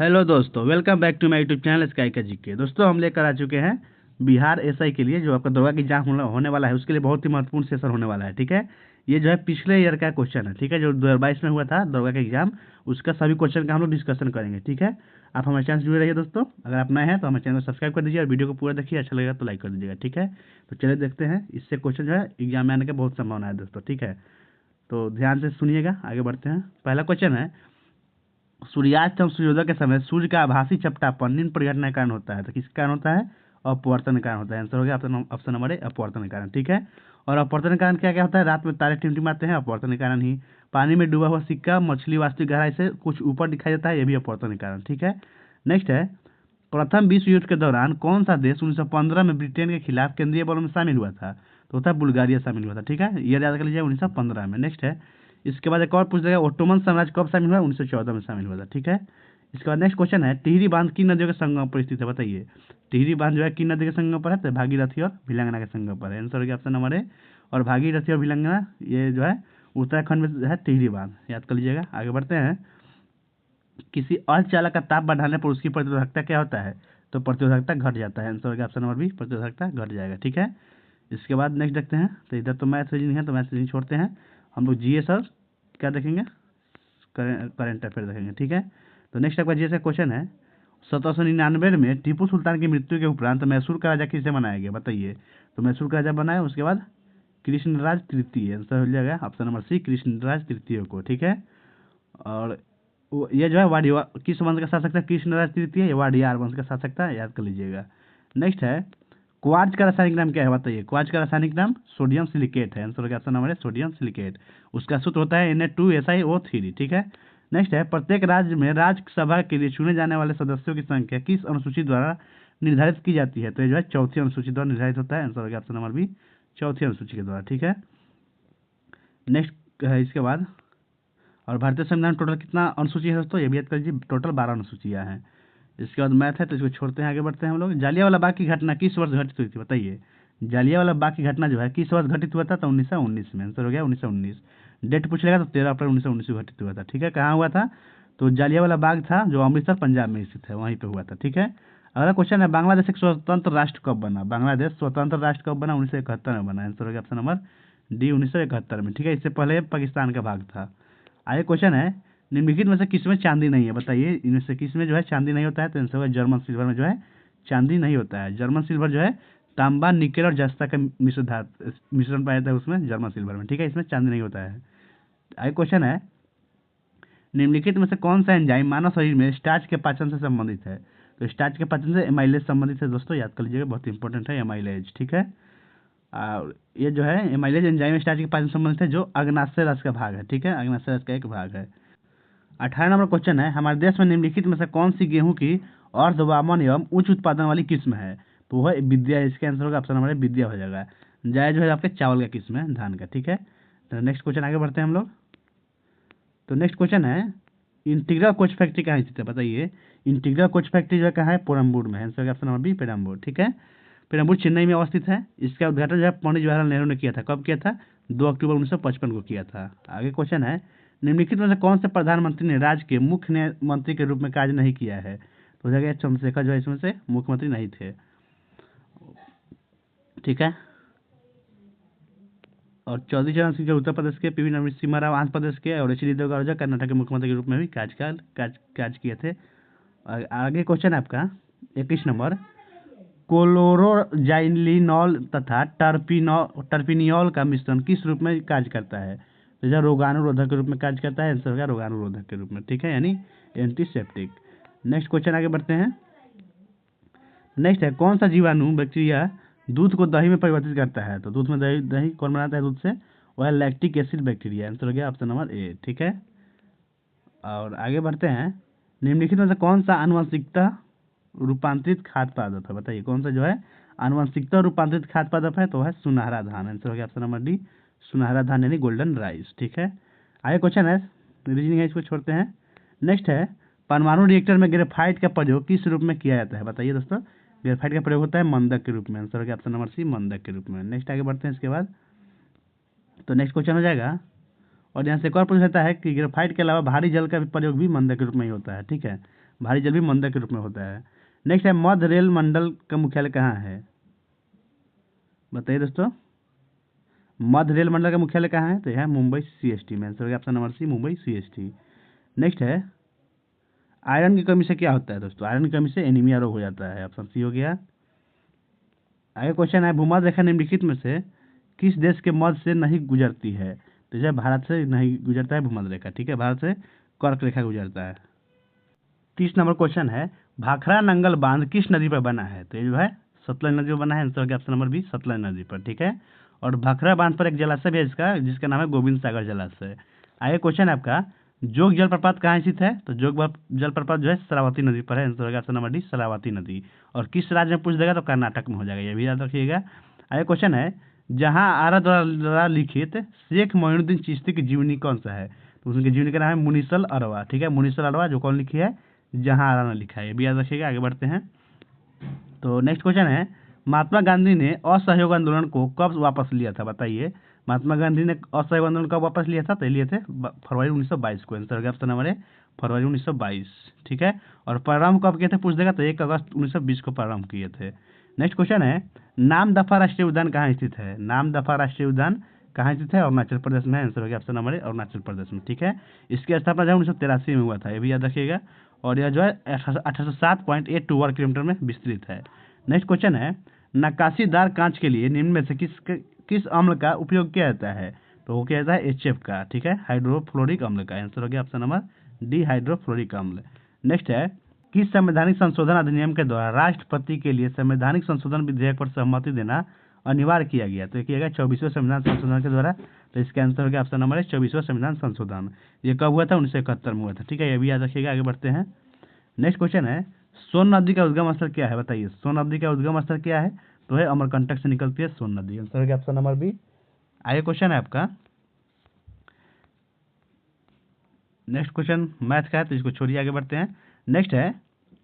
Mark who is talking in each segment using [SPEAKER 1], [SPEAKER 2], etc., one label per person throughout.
[SPEAKER 1] Hello दोस्तों, welcome back to my YouTube channel Sky का GK. दोस्तों, हम लेकर आ चुके हैं बिहार एसआई के लिए जो आपका दरोगा की एग्जाम होने वाला है, उसके लिए बहुत ही महत्वपूर्ण सेशन होने वाला है। ठीक है, ये जो है पिछले ईयर का क्वेश्चन है। ठीक है, जो 2022 में हुआ था दरोगा का एग्जाम, उसका सभी क्वेश्चन का हम लोग डिस्कशन करेंगे। ठीक है, आप हमारे चैनल से जुड़े रहिए दोस्तों। अगर आप नए हैं तो हमारे चैनल को सब्सक्राइब कर दीजिए और वीडियो को पूरा देखिए, अच्छा लगेगा तो लाइक कर दीजिएगा। ठीक है, तो चलिए देखते हैं। इससे क्वेश्चन जो है एग्जाम में आने की बहुत संभावना है दोस्तों। ठीक है, तो ध्यान से सुनिएगा, आगे बढ़ते हैं। पहला क्वेश्चन है, सूर्यास्त एवं सूर्योदय के समय सूर्य का आभासी चपटापन निम्न परिघटना के कारण होता है। तो किसके कारण होता है? अपवर्तन के कारण होता है। आंसर हो गया ऑप्शन नंबर ए, अपवर्तन के कारण। ठीक है, और अपवर्तन के कारण क्या क्या होता है? रात में तारे टिमटिमाते हैं, अपवर्तन के कारण ही। पानी में डूबा हुआ सिक्का मछली वास्तविक गहराई से कुछ ऊपर दिखाई देता है, ये भी अपवर्तन के कारण। ठीक है, नेक्स्ट है, प्रथम विश्व युद्ध के दौरान कौन सा देश 1915 में ब्रिटेन के खिलाफ केंद्रीय बलों में शामिल हुआ था? तो होता है बुल्गारिया शामिल हुआ था। ठीक है, ये याद कर लीजिए, 1915 में। नेक्स्ट है, इसके बाद एक और पूछ देगा, ओटोमन साम्राज्य कब शामिल हुआ? 1914 में शामिल हुआ था। ठीक है, इसके बाद नेक्स्ट क्वेश्चन है, टिहरी बांध किन नदियों के संगम पर स्थित है? बताइए, टिहरी बांध जो है किन नदी के संगम पर है? तो भागीरथी और भिलंगना के संगम पर है। आंसर हो गया ऑप्शन नंबर ए। और भागीरथी और भिलंगना ये जो है उत्तराखंड में है टिहरी बांध, याद कर लीजिएगा। आगे बढ़ते हैं, किसी अर्धचालक का ताप बढ़ाने पर उसकी प्रतिरोधकता क्या होता है? तो प्रतिरोधकता घट जाता है। आंसर हो गया ऑप्शन नंबर बी, प्रतिरोधकता घट जाएगा। ठीक है, इसके बाद नेक्स्ट देखते हैं। तो इधर तो मैथ रीजनिंग है, तो मैथ रीजनिंग छोड़ते हैं, हम लोग जीएस और क्या देखेंगे, करेंट अफेयर देखेंगे। ठीक है, तो नेक्स्ट आपका जीएस का क्वेश्चन है, 1799 में टीपू सुल्तान की मृत्यु के उपरांत मैसूर का राजा किसे बनाया गया? बताइए, तो मैसूर का राजा बनाया उसके बाद कृष्णराज तृतीय। आंसर हो जाएगा ऑप्शन नंबर सी, कृष्णराज तृतीय को। ठीक है, और ये जो है वाडिया किस वंश का शासक था? कृष्णराज तृतीय, ये वाडियार वंश का शासक था, याद कर लीजिएगा। नेक्स्ट है, क्वार्ट्ज का रासायनिक नाम क्या है? बताइए, क्वार्ट्ज का रासायनिक नाम सोडियम सिलिकेट है। आंसर हो गया ऑप्शन नंबर है सोडियम सिलिकेट। उसका सूत्र होता है Na2SiO3। ठीक है, नेक्स्ट है, प्रत्येक राज्य में राज्यसभा के लिए चुने जाने वाले सदस्यों की संख्या किस अनुसूची द्वारा निर्धारित की जाती है? तो ये जो है चौथी अनुसूची द्वारा निर्धारित होता है। आंसर हो गया ऑप्शन नंबर बी, चौथी अनुसूची के द्वारा। ठीक है, नेक्स्ट है इसके बाद, और भारतीय संविधान टोटल कितना अनुसूची है दोस्तों? ये भी याद कर लीजिए, टोटल 12 अनुसूचियाँ हैं। इसके बाद मैथ है, तो इसको छोड़ते हैं, आगे बढ़ते हैं हम लोग। जालियांवाला बाग की घटना किस वर्ष घटित हुई थी? बताइए, जालियांवाला बाग की घटना जो है किस वर्ष घटित हुआ था? तो 1919 में। आंसर हो गया 1919। डेट पूछ लेगा तो 13 अप्रैल 1919 को घटित हुआ था। ठीक है, कहाँ हुआ था? तो जालियांवाला बाग था जो अमृतसर पंजाब में स्थित है, वहीं पे हुआ था। ठीक है, अगला क्वेश्चन है, बांग्लादेश एक स्वतंत्र राष्ट्र कब बना? बांग्लादेश स्वतंत्र राष्ट्र कब बना? 1971 में बना। आंसर हो गया ऑप्शन नंबर डी, 1971 में। ठीक है, इससे पहले पाकिस्तान का भाग था। आगे क्वेश्चन है, निम्नलिखित में से किसमें चांदी नहीं है? बताइए, इनमें से किसमें जो है चांदी नहीं होता है? तो आंसर होगा जर्मन सिल्वर में जो है चांदी नहीं होता है। जर्मन सिल्वर जो है तांबा, निकेल और जस्ता का मिश्रण पाया जाता है उसमें, जर्मन सिल्वर में। ठीक है, इसमें चांदी नहीं होता है। आगे क्वेश्चन है, निम्नलिखित में से कौन सा एंजाइम मानव शरीर में स्टार्च के पाचन से संबंधित है? तो स्टार्च के पाचन से एमाइलेज संबंधित है दोस्तों, याद कर लीजिएगा, बहुत इंपॉर्टेंट है एमाइलेज। ठीक है, और ये जो है एमाइलेज एंजाइम स्टार्च के पाचन से संबंधित है, जो अग्नाशय रस का भाग है। ठीक है, अग्नाशय रस का एक भाग है। 18 नंबर क्वेश्चन है, हमारे देश में निम्नलिखित में से कौन सी गेहूं की अर्धवामन एवं उच्च उत्पादन वाली किस्म है? तो वह विद्या, इसका आंसर होगा ऑप्शन नंबर विद्या हो जाएगा। जाय जो है आपके चावल का किस्म है, धान का। ठीक है, तो नेक्स्ट क्वेश्चन आगे बढ़ते हैं हम लोग। तो नेक्स्ट क्वेश्चन है, इंटीग्रल कोच फैक्ट्री कहाँ स्थित है? बताइए, इंटीग्रल कोच फैक्ट्री जो है कहाँ है? पेरम्बूर में। आंसर होगा ऑप्शन नंबर बी, पेरम्बूर। ठीक है, पेरम्बूर चेन्नई में अवस्थित है। इसका उद्घाटन जो है पंडित जवाहरलाल नेहरू ने किया था। कब किया था? 2 अक्टूबर 1955 को किया था। आगे क्वेश्चन है, निम्नलिखित में से कौन से प्रधानमंत्री ने राज्य के मुख्य मंत्री के रूप में कार्य नहीं किया है? तो हो जाएगा चंद्रशेखर जो है इसमें से मुख्यमंत्री नहीं थे। ठीक है, और चौधरी चरण सिंह जो उत्तर प्रदेश के, पीवी नरसिम्हा राव आंध्र प्रदेश के, और एच डी देवगौड़ा कर्नाटक के मुख्यमंत्री के रूप में भी कार्य किए थे। आगे क्वेश्चन है आपका 21 नंबर, क्लोरोजाइलिनॉल तथा टर्पिनियोल का मिश्रण किस रूप में कार्य करता है? तो यह रोगाणुरोधक के रूप में कार्य करता है। आंसर होगा रोगाणुरोधक के रूप में। ठीक है, यानी एंटीसेप्टिक। नेक्स्ट क्वेश्चन आगे बढ़ते हैं। नेक्स्ट है, कौन सा जीवाणु बैक्टीरिया दूध को दही में परिवर्तित करता है? तो दूध में दही दही कौन बनाता है दूध से? वह लैक्टिक एसिड बैक्टीरिया। आंसर हो गया ऑप्शन नंबर ए। ठीक है, और आगे बढ़ते हैं, निम्नलिखित में से कौन सा आनुवंशिकता रूपांतरित खाद्य पदार्थ है? बताइए, कौन सा जो है आनुवंशिकता रूपांतरित खाद्य पदार्थ है? तो है सुनहरा धान। आंसर हो गया ऑप्शन नंबर डी, सुनहरा धान यानी गोल्डन राइस। ठीक है, आगे क्वेश्चन है, रीजनिंग है, इसको छोड़ते हैं। नेक्स्ट है, परमाणु रिएक्टर में ग्रेफाइट का प्रयोग किस रूप में किया जाता है? बताइए दोस्तों, ग्रेफाइट का प्रयोग होता है मंदक के रूप में। आंसर हो गया ऑप्शन नंबर सी, मंदक के रूप में। नेक्स्ट आगे बढ़ते हैं इसके बाद। तो नेक्स्ट क्वेश्चन हो जाएगा, और यहाँ से एक और पूछ लेता है कि ग्रेफाइट के अलावा भारी जल का भी प्रयोग भी मंदक के रूप में ही होता है। ठीक है, भारी जल भी मंदर के रूप में होता है। नेक्स्ट है मध्य रेल मंडल का मुख्यालय कहाँ है, बताइए दोस्तों। मध्य रेल मंडल का मुख्यालय कहाँ है, तो यह है मुंबई CST में। आंसर हो गया option number C, Mumbai CST। Next है आयरन की कमी से क्या होता है दोस्तों, आयरन की कमी से एनीमिया रोग हो जाता है, ऑप्शन सी हो गया। आगे क्वेश्चन है भूमध्य रेखा निम्नलिखित में से किस देश के मध्य से नहीं गुजरती है, तो यह भारत से नहीं गुजरता है भूमध्य रेखा, ठीक है, भारत से कर्क रेखा गुजरता है। 30 नंबर क्वेश्चन है भाखड़ा नंगल बांध किस नदी पर बना है, तो ये जो है सतलज नदी पर बना है। आंसर हो गया ऑप्शन नंबर बी, सतलज नदी पर, ठीक है। और भाखड़ा बांध पर एक जलाशय भी है जिसका नाम है गोविंद सागर जलाशय। आगे क्वेश्चन है आपका जोग जलप्रपात कहाँ स्थित है, तो जोग जलप्रपात जो है शरावती नदी पर है। आंसर हो गया ऑप्शन नंबर डी, शरावती नदी। और किस राज्य में पूछ देगा, तो कर्नाटक में हो जाएगा, ये भी याद रखिएगा। आगे क्वेश्चन है जहाँ आरा द्वारा लिखित शेख मोइनुद्दीन चिश्ती की जीवनी कौन सा है, तो उनकी जीवनी का नाम है मुनीसल अरवा, ठीक है, मुनीसल अरवा, जो कौन लिखी है, जहाँ आरा ने लिखा है, ये भी याद रखिएगा। आगे बढ़ते हैं। तो नेक्स्ट क्वेश्चन है महात्मा गांधी ने असहयोग आंदोलन को कब वापस लिया था, बताइए। महात्मा गांधी ने असहयोग आंदोलन कब वापस लिया था, तो लिए थे फरवरी 1922 को। आंसर हो गया ऑप्शन नंबर ए, फरवरी 1922, ठीक है। और प्रारंभ कब किए थे पूछ देगा, तो 1 अगस्त 1920 को प्रारंभ किए थे। नेक्स्ट क्वेश्चन है नामदफा राष्ट्रीय उद्यान कहाँ स्थित है, नामदफा राष्ट्रीय उद्यान कहाँ स्थित है, अरुणाचल प्रदेश में। आंसर हो गया option number A, Arunachal Pradesh में, ठीक है। इसकी स्थापना जो है 1983 में हुआ था, ये भी याद रखिएगा। और यह जो है 1807.82 वर्ग किलोमीटर में विस्तृत है। नेक्स्ट क्वेश्चन है नक्काशीदार कांच के लिए निम्न में से किस अम्ल का उपयोग किया जाता है, तो वो क्या जाता है HF का, ठीक है, हाइड्रोफ्लोरिक अम्ल का। आंसर हो गया ऑप्शन नंबर डी, हाइड्रोफ्लोरिक अम्ल। नेक्स्ट है किस संवैधानिक संशोधन अधिनियम के द्वारा राष्ट्रपति के लिए संवैधानिक संशोधन विधेयक पर सहमति देना अनिवार्य किया गया, तो किया गया 24वें संविधान संशोधन के द्वारा। तो इसका आंसर हो गया ऑप्शन नंबर है 24वां संविधान संशोधन। ये कब हुआ था, 1971 में हुआ था, ठीक है, ये भी याद रखिएगा। आगे बढ़ते हैं। नेक्स्ट क्वेश्चन है सोन नदी का उद्गम स्थल क्या है, बताइए। सोन नदी का उद्गम स्थल क्या है, तो है अमरकंटक से निकलती है सोन नदी। आंसर हो गया ऑप्शन नंबर बी। आगे क्वेश्चन है आपका नेक्स्ट क्वेश्चन मैथ का है, तो इसको छोड़िए, आगे बढ़ते हैं। नेक्स्ट है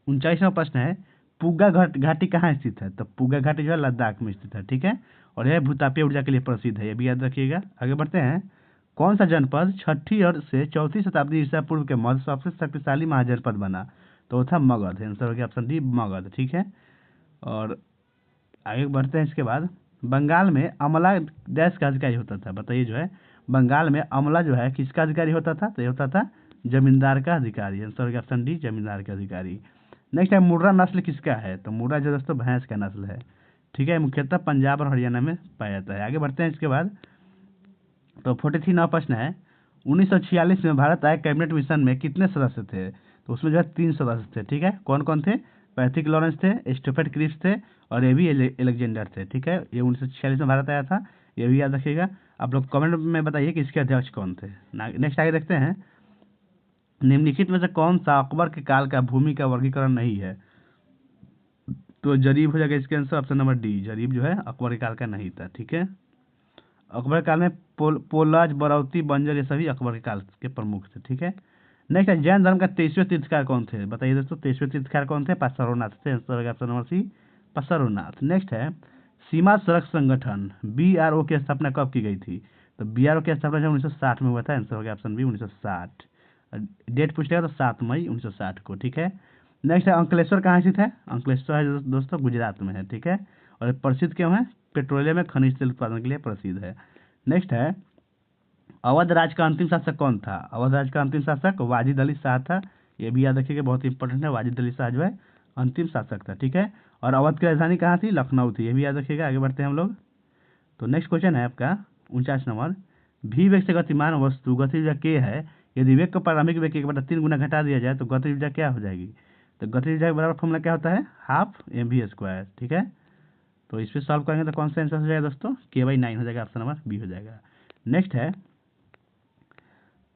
[SPEAKER 1] 39वां प्रश्न है पुग्गा घाटी कहाँ स्थित है, तो पुग्गा घाटी जो है लद्दाख में स्थित है, ठीक है। और यह भूतापीय ऊर्जा के लिए प्रसिद्ध है, ये भी याद रखिएगा। आगे बढ़ते हैं। कौन सा जनपद 6ठी और से 4वीं शताब्दी ईसा पूर्व के मध्य सबसे शक्तिशाली महाजनपद बना, तो वो था मगध। आंसर हो गया ऑप्शन डी, मगध, ठीक है। और आगे बढ़ते हैं। इसके बाद बंगाल में अमला देश का अधिकारी होता था, बताइए जो है बंगाल में अमला जो है किसका अधिकारी होता था, तो ये होता था जमींदार का अधिकारी। आंसर हो गया ऑप्शन डी, जमींदार का अधिकारी। नेक्स्ट है मुर्रा नस्ल किसका है, तो मुर्रा जो दोस्तों भैंस का नस्ल है, ठीक है, मुख्यतः पंजाब और हरियाणा में पाया जाता है। आगे बढ़ते हैं। इसके बाद तो 43वां प्रश्न है 1946 में भारत आए कैबिनेट मिशन में कितने सदस्य थे, तो उसमें जो है 3 सदस्य थे, ठीक है। कौन कौन थे, पैट्रिक लॉरेंस थे, स्टीफर्ड क्रिप्स थे, और ए भी एलेक्जेंडर थे, ठीक है। ये 1946 में भारत आया था, ये भी याद रखिएगा। आप लोग कमेंट में बताइए कि इसके अध्यक्ष कौन थे। नेक्स्ट आगे देखते हैं निम्नलिखित में से कौन सा अकबर के काल का भूमि का वर्गीकरण नहीं है, तो जरीब हो जाएगा इसके आंसर ऑप्शन नंबर डी, जरीब जो है अकबर के काल का नहीं था, ठीक है। अकबर काल में पोलाज, बरौती, बंजर ये सभी अकबर के काल के प्रमुख थे, ठीक है। नेक्स्ट है जैन धर्म का 23वें तीर्थकार कौन थे, बताइए दोस्तों 23वें तीर्थकार कौन थे, पासरोनाथ थे। आंसर ऑप्शन नंबर सी, पासरोनाथ। नेक्स्ट है सीमा सड़क संगठन BRO की स्थापना कब की गई थी, तो BRO की स्थापना जो 1960 में हुआ था। आंसर हो गया ऑप्शन बी, 1960। डेट पूछेगा तो 7 मई 1960 को, ठीक है। नेक्स्ट है अंकलेश्वर कहाँ स्थित है, अंकलेश्वर है दोस्तों गुजरात में है, ठीक है। और प्रसिद्ध क्यों है, पेट्रोलियम में खनिज तेल उत्पादन के लिए प्रसिद्ध है। नेक्स्ट है अवध राज का अंतिम शासक कौन था, अवध राज का अंतिम शासक वाजिद अली शाह था, ये भी याद रखिएगा, बहुत इंपॉर्टेंट है। वाजिद अली शाह जो है अंतिम शासक था, ठीक है। और अवध की राजधानी कहाँ थी, लखनऊ थी, ये भी याद रखिएगा। आगे बढ़ते हैं हम लोग। तो नेक्स्ट क्वेश्चन है आपका 49 नंबर भी वेग से गतिमान वस्तु गति ऊर्जा के है, यदि वेग को प्रारंभिक वेग के 1/3 गुना घटा दिया जाए तो गति ऊर्जा क्या हो जाएगी, तो गति ऊर्जा का बराबर फॉर्मूला क्या होता है, हाफ mv², ठीक है। तो इस पर सॉल्व करेंगे तो कौन सा आंसर हो जाएगा दोस्तों, k/9 हो जाएगा, ऑप्शन नंबर बी हो जाएगा। नेक्स्ट है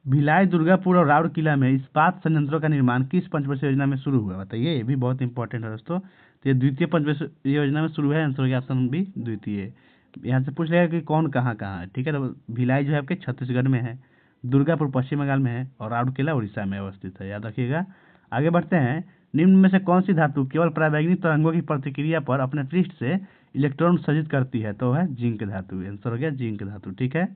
[SPEAKER 1] भिलाई, दुर्गापुर और राउरकेला में इस्पात संयंत्रों का निर्माण किस पंचवर्षीय योजना में शुरू हुआ, बताइए, ये भी बहुत इंपॉर्टेंट है दोस्तों। तो ये द्वितीय पंचवर्षीय योजना में शुरू है, आंसर हो गया ऑप्शन बी, द्वितीय। यहाँ से पूछ लेगा कि कौन कहाँ कहाँ है, ठीक है। तो भिलाई जो है आपके छत्तीसगढ़ में है, दुर्गापुर पश्चिम बंगाल में है, और राउरकेला उड़ीसा में अवस्थित है, याद रखिएगा। आगे बढ़ते हैं। निम्न में से कौन सी धातु केवल परावैंगनिक तरंगों की प्रतिक्रिया पर अपने पृष्ठ से इलेक्ट्रॉन सृजित करती है, तो है जिंक धातु। आंसर हो गया जिंक धातु, ठीक है।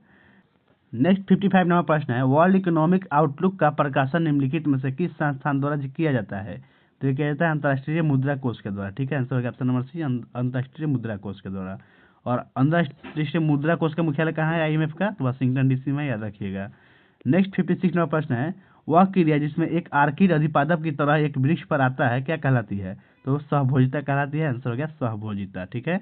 [SPEAKER 1] नेक्स्ट 55 नंबर प्रश्न है वर्ल्ड इकोनॉमिक आउटलुक का प्रकाशन निम्नलिखित में से किस संस्थान द्वारा किया जाता है, तो ये क्या रहता है, अंतर्राष्ट्रीय मुद्रा कोष के द्वारा, ठीक है। आंसर होगा ऑप्शन नंबर सी, अंतर्राष्ट्रीय मुद्रा कोष के द्वारा। और अंतर्राष्ट्रीय मुद्रा कोष का मुख्यालय कहाँ है आईएमएफ का, तो वाशिंगटन डीसी में, याद रखिएगा। नेक्स्ट 56 नंबर प्रश्न है, वह क्रिया जिसमें एक आर्किड अधिपादप की तरह एक वृक्ष पर आता है क्या कहलाती है, तो सहभोजिता कहलाती है। आंसर हो गया सहभोजिता, ठीक है।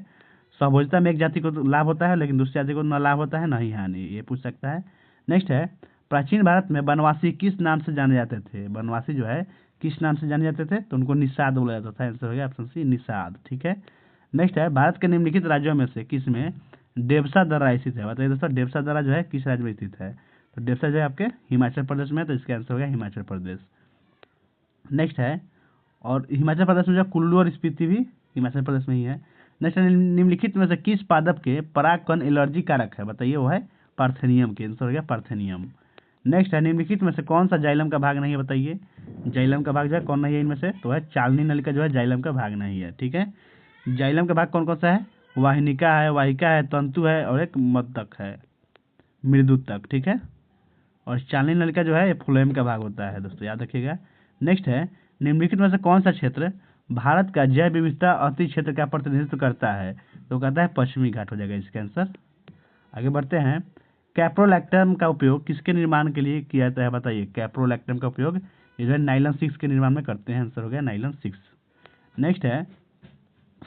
[SPEAKER 1] सहभोजिता में एक जाति को तो लाभ होता है लेकिन दूसरी जाति को न लाभ होता है न ही हानि, ये पूछ सकता है। नेक्स्ट है, प्राचीन भारत में वनवासी किस नाम से जाने जाते थे, वनवासी जो है किस नाम से जाने जाते थे, तो उनको निषाद बोला जाता था। आंसर हो गया ऑप्शन सी निषाद, ठीक है। नेक्स्ट है, भारत के निम्नलिखित राज्यों में से किस में देवसा दर्रा स्थित है, बताइए दोस्तों देवसा दर्रा जो है किस राज्य में स्थित है, तो देवसा जो है आपके हिमाचल प्रदेश में है, तो इसका आंसर हो गया हिमाचल प्रदेश। नेक्स्ट है, और हिमाचल प्रदेश में जो कुल्लू और स्पीति भी हिमाचल प्रदेश में ही है। नेक्स्ट है, निम्नलिखित में से किस पादप के परागकण एलर्जी कारक है, बताइए वो है पार्थेनियम के, आंसर हो गया पार्थेनियम। नेक्स्ट है, निम्नलिखित में से कौन सा जाइलम का भाग नहीं है, बताइए जाइलम का भाग जो है कौन नहीं है इनमें से, तो है चालनी नलिका जो है जाइलम का भाग नहीं है, ठीक है। जाइलम का भाग कौन कौन सा है, वाहिनिका है, वाहिका है, तंतु है और एक मद्दक है, मृदुतक, ठीक है। और चालनी नलिका जो है ये फ्लोएम का भाग होता है दोस्तों, याद रखिएगा। नेक्स्ट है, निम्नलिखित में से कौन सा क्षेत्र भारत का जैव विविधता अति क्षेत्र का प्रतिनिधित्व करता है, तो कहता है पश्चिमी घाट हो जाएगा इसका आंसर। आगे बढ़ते हैं, कैप्रोलैक्टम का उपयोग किसके निर्माण के लिए किया जाता है, बताइए कैप्रोलैक्टम का उपयोग ये जो है नाइलॉन 6 के निर्माण में करते हैं। आंसर हो गया नाइलॉन 6। नेक्स्ट है,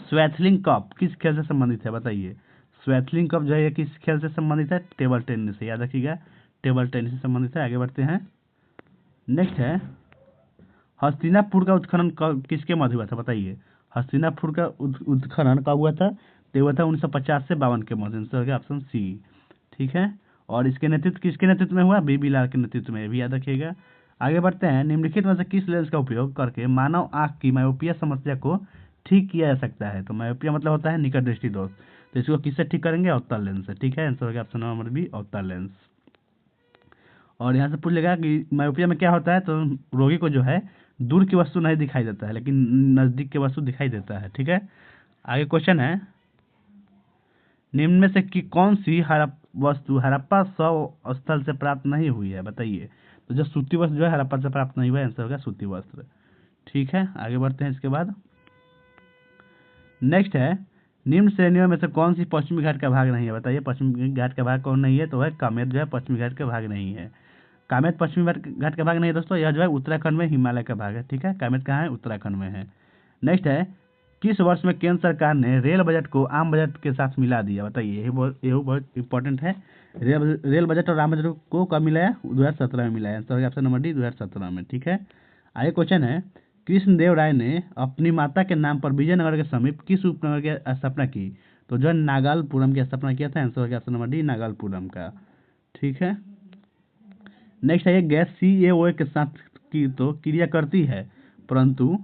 [SPEAKER 1] स्वैथलिंग कप किस खेल से संबंधित है, बताइए स्वैथलिंग कप जो है ये किस खेल से संबंधित है, टेबल टेनिस से, याद रखिएगा टेबल टेनिस से संबंधित है। आगे बढ़ते हैं, नेक्स्ट है, हस्तिनापुर का उत्खनन किसके मध्य हुआ था, बताइए हस्तिनापुर का उत्खनन कब हुआ था, तो हुआ था 1950 से 52 के मध्य। आंसर हो गया ऑप्शन सी, ठीक है। और इसके नेतृत्व किसके नेतृत्व में हुआ, बीबी लाल के नेतृत्व में, भी याद रखिएगा। आगे बढ़ते हैं, निम्नलिखित में से किस लेंस का उपयोग करके मानव आंख की मायोपिया समस्या को ठीक किया जा सकता है, तो मायोपिया मतलब होता है निकट दृष्टि दोष, तो इसको किससे ठीक करेंगे, अवतल लेंस से, ठीक है। आंसर हो गया ऑप्शन नंबर बी अवतल लेंस। और यहाँ से पूछ लेगा कि मायोपिया में क्या होता है, तो रोगी को जो है दूर की वस्तु नहीं दिखाई देता है लेकिन नजदीक की वस्तु दिखाई देता है, ठीक है। आगे क्वेश्चन है, निम्न में से कि कौन सी वस्तु हड़प्पा शव स्थल से प्राप्त नहीं हुई है, बताइए तो जो सूती वस्त्र जो है हड़प्पा से प्राप्त नहीं हुआ है। आंसर होगा सूती वस्त्र, ठीक है। आगे बढ़ते हैं, इसके बाद नेक्स्ट है, निम्न श्रेणियों में से कौन सी पश्चिमी घाट का भाग नहीं है, बताइए पश्चिमी घाट का भाग कौन नहीं है, तो है कामेत जो है पश्चिमी घाट का भाग नहीं है। कामेत पश्चिमी घाट का भाग नहीं है दोस्तों, यह जो है उत्तराखंड में हिमालय का भाग है, ठीक है। कामेत कहाँ है, उत्तराखंड में है। नेक्स्ट है, किस वर्ष में केंद्र सरकार ने रेल बजट को आम बजट के साथ मिला दिया, बताइए ये बहुत इंपॉर्टेंट है। रेल बजट और आम बजट को कब मिलाया, 2017 में मिलाया। आंसर ऑप्शन नंबर डी 2017 में, ठीक है। आगे क्वेश्चन है, कृष्णदेव राय ने अपनी माता के नाम पर विजयनगर के समीप किस उपनगर की स्थापना की, तो जो नागलपुरम की स्थापना किया था। आंसर ऑप्शन नंबर डी नागलपुरम का, ठीक है। नेक्स्ट है, गैस CaO के साथ की तो क्रिया करती है परंतु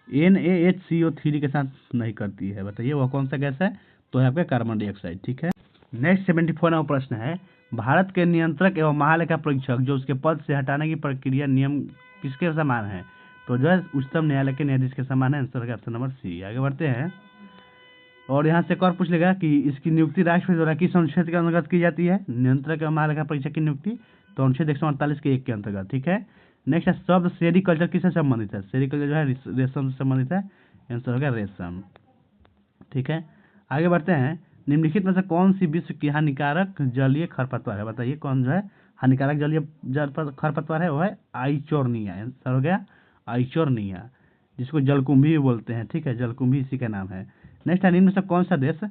[SPEAKER 1] NaHCO3 के साथ नहीं करती है, बताइए वह कौन सा गैस है, तो है आपका कार्बन डाइऑक्साइड, ठीक है। नेक्स्ट 74 नंबर प्रश्न है, भारत के नियंत्रक एवं महालेखा परीक्षक जो उसके पद से हटाने की प्रक्रिया नियम किसके समान है, तो जो है उच्चतम न्यायालय के न्यायाधीश के समान है। Answer option number C. आगे बढ़ते हैं, और यहाँ से एक और पूछ लेगा कि इसकी नियुक्ति राष्ट्रपति द्वारा किस अनुच्छेद के अंतर्गत की जाती है, नियंत्रक एवं महालेखा परीक्षक की नियुक्ति, तो अनुच्छेद 148 के 1 के अंतर्गत, ठीक है। नेक्स्ट है, शब्द सेरिकल्चर किससे संबंधित है, सेरिकल्चर जो है रेशम से संबंधित है। आंसर होगा रेशम, ठीक है। आगे बढ़ते हैं, निम्नलिखित में से कौन सी विश्व की हानिकारक जलीय खरपतवार है, बताइए कौन जो है हानिकारक जलीय खरपतवार है, वो है आइचोर्निया। आंसर हो गया आइचोर्निया, जिसको जलकुंभी भी बोलते हैं, ठीक है, जलकुंभी इसी का नाम है। नेक्स्ट है, निम्न में से कौन सा देश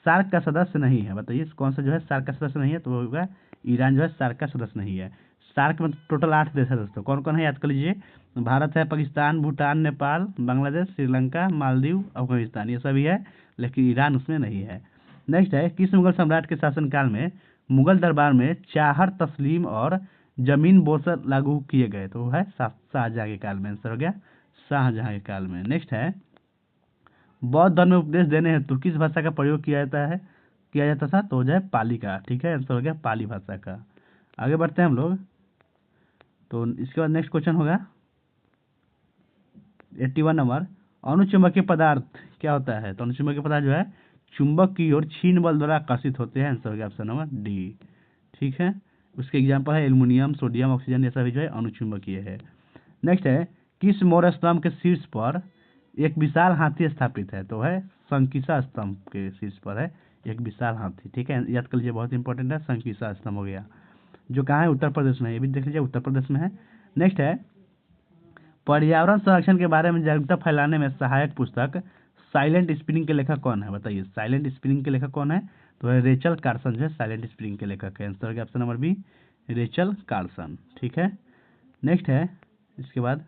[SPEAKER 1] सार्क का सदस्य नहीं है, बताइए कौन सा जो है सार्क का सदस्य नहीं है, तो वो होगा ईरान जो है सार्क का सदस्य नहीं है। सार्क में टोटल 8 देश है दोस्तों, कौन कौन है याद कर लीजिए, भारत है, पाकिस्तान, भूटान, नेपाल, बांग्लादेश, श्रीलंका, मालदीव, अफगानिस्तान, ये सभी है लेकिन ईरान उसमें नहीं है। नेक्स्ट है, किस मुगल सम्राट के शासनकाल में मुगल दरबार में चाहर तस्लीम और जमीन बोसर लागू किए गए, तो वो है शाहजहाँ के काल में। आंसर हो गया शाहजहाँ के काल में। नेक्स्ट है, बौद्ध धर्म में उपदेश देने हेतु किस भाषा का प्रयोग किया जाता था, तो जो है पाली का, ठीक है। आंसर हो गया पाली भाषा का। आगे बढ़ते हैं हम लोग, तो इसके बाद नेक्स्ट क्वेश्चन होगा 81 नंबर, अनुचुंबकीय पदार्थ क्या होता है, तो अनुचुंबकीय पदार्थ जो है चुंबक की ओर छीन बल द्वारा आकर्षित होते हैं। आंसर हो गया ऑप्शन नंबर डी, ठीक है। उसके एग्जाम्पल है एल्युमिनियम, सोडियम, ऑक्सीजन, ये सभी जो है अनुचुंबकीय है। नेक्स्ट है, किस मौर्य स्तंभ के शीर्ष पर एक विशाल हाथी स्थापित है? तो है संकिसा स्तंभ के शीर्ष पर है एक विशाल हाथी। ठीक है, याद कर लीजिए, बहुत इंपॉर्टेंट है। संकिसा स्तंभ हो गया, जो कहाँ है? उत्तर प्रदेश में। ये भी देख लीजिए, उत्तर प्रदेश में है। नेक्स्ट है, पर्यावरण संरक्षण के बारे में जागरूकता फैलाने में सहायक पुस्तक साइलेंट स्प्रिंग के लेखक कौन है? बताइए, साइलेंट स्प्रिंग के लेखक कौन है? तो है रेचल कार्सन, जो है साइलेंट स्प्रिंग के लेखक है। आंसर है option number B, Rachel Carson. ठीक है, नेक्स्ट है, इसके बाद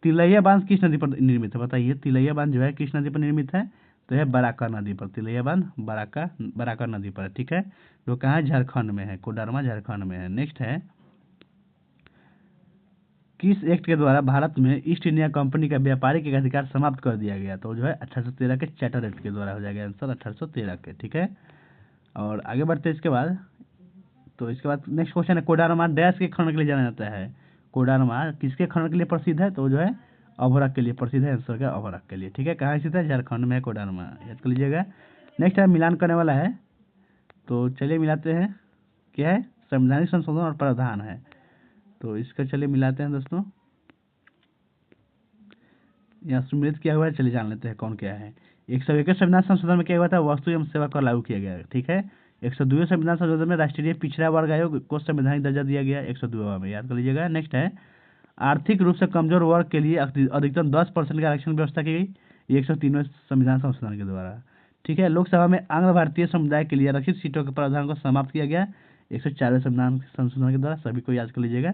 [SPEAKER 1] तिलैया बांध किस नदी पर निर्मित है? बताइए, तिलैया बांध जो है किस नदी पर निर्मित है? तो यह बराका नदी पर। तिलैया बांध बराका नदी पर है। ठीक है, जो कहाँ है? झारखंड में है, कोडरमा झारखंड में है। नेक्स्ट है, किस एक्ट के द्वारा भारत में ईस्ट इंडिया कंपनी का व्यापारिक अधिकार समाप्त कर दिया गया? तो जो है 1813 के चार्टर एक्ट के द्वारा हो जाएगा आंसर, 1813 के। ठीक है, और आगे बढ़ते हैं इसके बाद। तो इसके बाद नेक्स्ट क्वेश्चन है, कोडरमा डैश के खनन के लिए जाना जाता है? कोडरमा किसके खनन के लिए प्रसिद्ध है? तो जो है अभोरक के लिए प्रसिद्ध है। आंसर का अभोरक के लिए। ठीक है, कहाँ स्थित है? झारखंड में कोडरमा, याद कर लीजिएगा। नेक्स्ट है, मिलान करने वाला है, तो चलिए मिलाते हैं। क्या है? संवैधानिक संशोधन और प्रावधान है, तो इसका चलिए मिलाते हैं दोस्तों। यहाँ सम्मिलित किया हुआ है, चलिए जान लेते हैं कौन क्या है। 101 संविधान संशोधन में क्या हुआ था? वस्तु एवं सेवा कर लागू किया गया। ठीक है, 102 संविधान संशोधन में राष्ट्रीय पिछड़ा वर्ग आयोग को संवैधानिक दर्जा दिया गया, 102 में, याद कर लीजिएगा। नेक्स्ट है, आर्थिक रूप से कमजोर वर्ग के लिए अधिकतम 10% का आरक्षण व्यवस्था की गई, 103वें संविधान संशोधन के द्वारा। ठीक है, लोकसभा में आंग्ल भारतीय समुदाय के लिए आरक्षित सीटों के प्रावधान को समाप्त किया गया, 104वें संविधान संशोधन के द्वारा। सभी को याद कर लीजिएगा,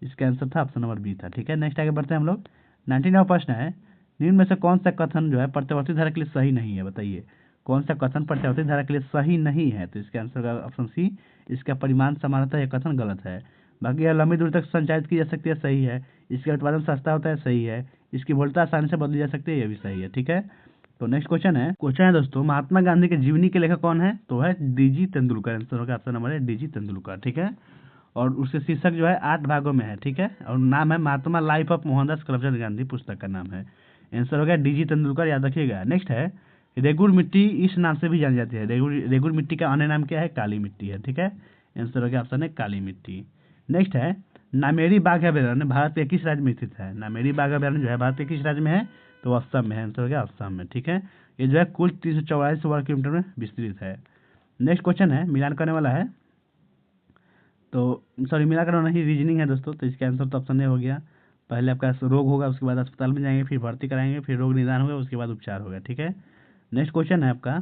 [SPEAKER 1] इसका आंसर था ऑप्शन नंबर बी था। ठीक है, नेक्स्ट आगे बढ़ते हैं हम लोग। 19वां प्रश्न है, निम्न में से कौन सा कथन जो है प्रत्यावर्ती धारा के लिए सही नहीं है? बताइए, कौन सा कथन प्रत्यावर्ती धारा के लिए सही नहीं है? तो इसका आंसर का ऑप्शन सी, इसका परिमाण समानता यह कथन गलत है। बाकी यह लंबी दूरी तक संचालित की जा सकती है, सही है। इसका उत्पादन सस्ता होता है, सही है। इसकी वोल्टता आसानी से बदली जा सकती है, यह भी सही है। ठीक है, तो नेक्स्ट क्वेश्चन है दोस्तों, महात्मा गांधी के जीवनी के लेखक कौन है? तो है डीजी तेंदुलकर। आंसर का ऑप्शन नंबर है डीजी तेंदुलकर। ठीक है, और उसके शीर्षक जो है 8 भागों में है। ठीक है, और नाम है महात्मा लाइफ ऑफ मोहनदास करमचंद गांधी, पुस्तक का नाम है। आंसर हो गया डीजी तेंदुलकर, याद रखिएगा। नेक्स्ट है, रेगुर मिट्टी इस नाम से भी जानी जाती है। रेगुर मिट्टी का अन्य नाम क्या है? काली मिट्टी है। ठीक है, आंसर हो गया ऑप्शन है काली मिट्टी। नेक्स्ट है, नामेरी बाघ अभयारण्य भारत के किस राज्य में स्थित है? नामेरी बाघ अभयारण्य जो है भारत के किस राज्य में है? तो असम में है। आंसर हो गया असम में। ठीक है, ये जो है कुल 344 वर्ग किलोमीटर में विस्तृत है। नेक्स्ट क्वेश्चन है, मिलान करने वाला है, तो सॉरी मिला करना नहीं, रीजनिंग है दोस्तों। तो इसका आंसर तो ऑप्शन ए हो गया। पहले आपका रोग होगा, उसके बाद अस्पताल में जाएंगे, फिर भर्ती कराएंगे, फिर रोग निदान होगा, उसके बाद उपचार होगा। ठीक है, नेक्स्ट क्वेश्चन है आपका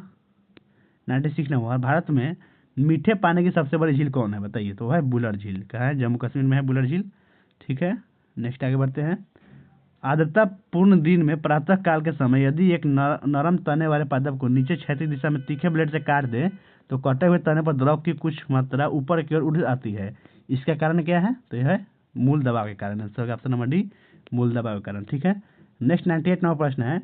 [SPEAKER 1] 96 नंबर, भारत में मीठे पानी की सबसे बड़ी झील कौन है? बताइए, तो है बुलर झील। कहाँ है? जम्मू कश्मीर में है बुलर झील। ठीक है, नेक्स्ट आगे बढ़ते हैं। आर्द्रता पूर्ण दिन में प्रातः काल के समय यदि एक नरम तने वाले पादप को नीचे क्षैतिज दिशा में तीखे ब्लेड से काट दे तो कटे हुए तने पर द्रव की कुछ मात्रा ऊपर की ओर उड़ आती है। इसका कारण क्या है? तो यह है मूल दबाव के कारण। आंसर ऑप्शन नंबर डी, मूल दबाव के कारण। ठीक है, नेक्स्ट 98 नंबर प्रश्न है,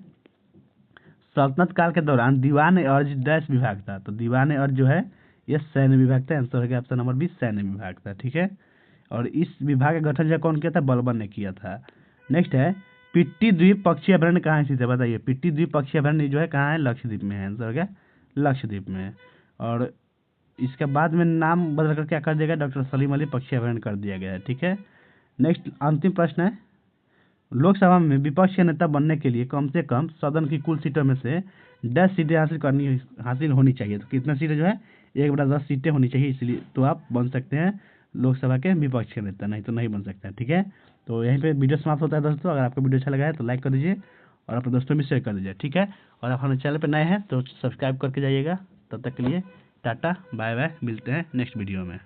[SPEAKER 1] सल्तनत काल के दौरान दीवान अर्ज डैश विभाग था? तो दीवान अर्ज जो है यह सैन्य विभाग था। आंसर है ऑप्शन नंबर बी, सैन्य विभाग था। ठीक है, और इस विभाग का गठन जो कौन किया था? बलबन ने किया था। नेक्स्ट है, पिट्टी द्वीप पक्षी अभयारण्य कहाँ स्थित है? बताइए, पिट्टी द्वीप पक्षी अभयारण्य जो है कहाँ है? लक्षद्वीप में है। आंसर हो गया लक्षद्वीप में। और इसके बाद में नाम बदल कर क्या कर दिया गया? डॉक्टर सलीम अली पक्षी अभयारण्य कर दिया गया है। ठीक है, नेक्स्ट अंतिम प्रश्न है, लोकसभा में विपक्ष के नेता बनने के लिए कम से कम सदन की कुल सीटों में से 10 सीटें हासिल होनी चाहिए। तो कितना सीटें जो है? 1/10 सीटें होनी चाहिए, इसलिए तो आप बन सकते हैं लोकसभा के विपक्ष के नेता, नहीं तो नहीं बन सकते हैं। ठीक है, तो यहीं पे वीडियो समाप्त होता है दोस्तों। अगर आपको वीडियो अच्छा लगा है तो लाइक कर दीजिए और अपने दोस्तों में शेयर कर दीजिए। ठीक है, और आप हमारे चैनल पर नए हैं तो सब्सक्राइब करके जाइएगा। तब तक के लिए टाटा बाय बाय, मिलते हैं नेक्स्ट वीडियो में।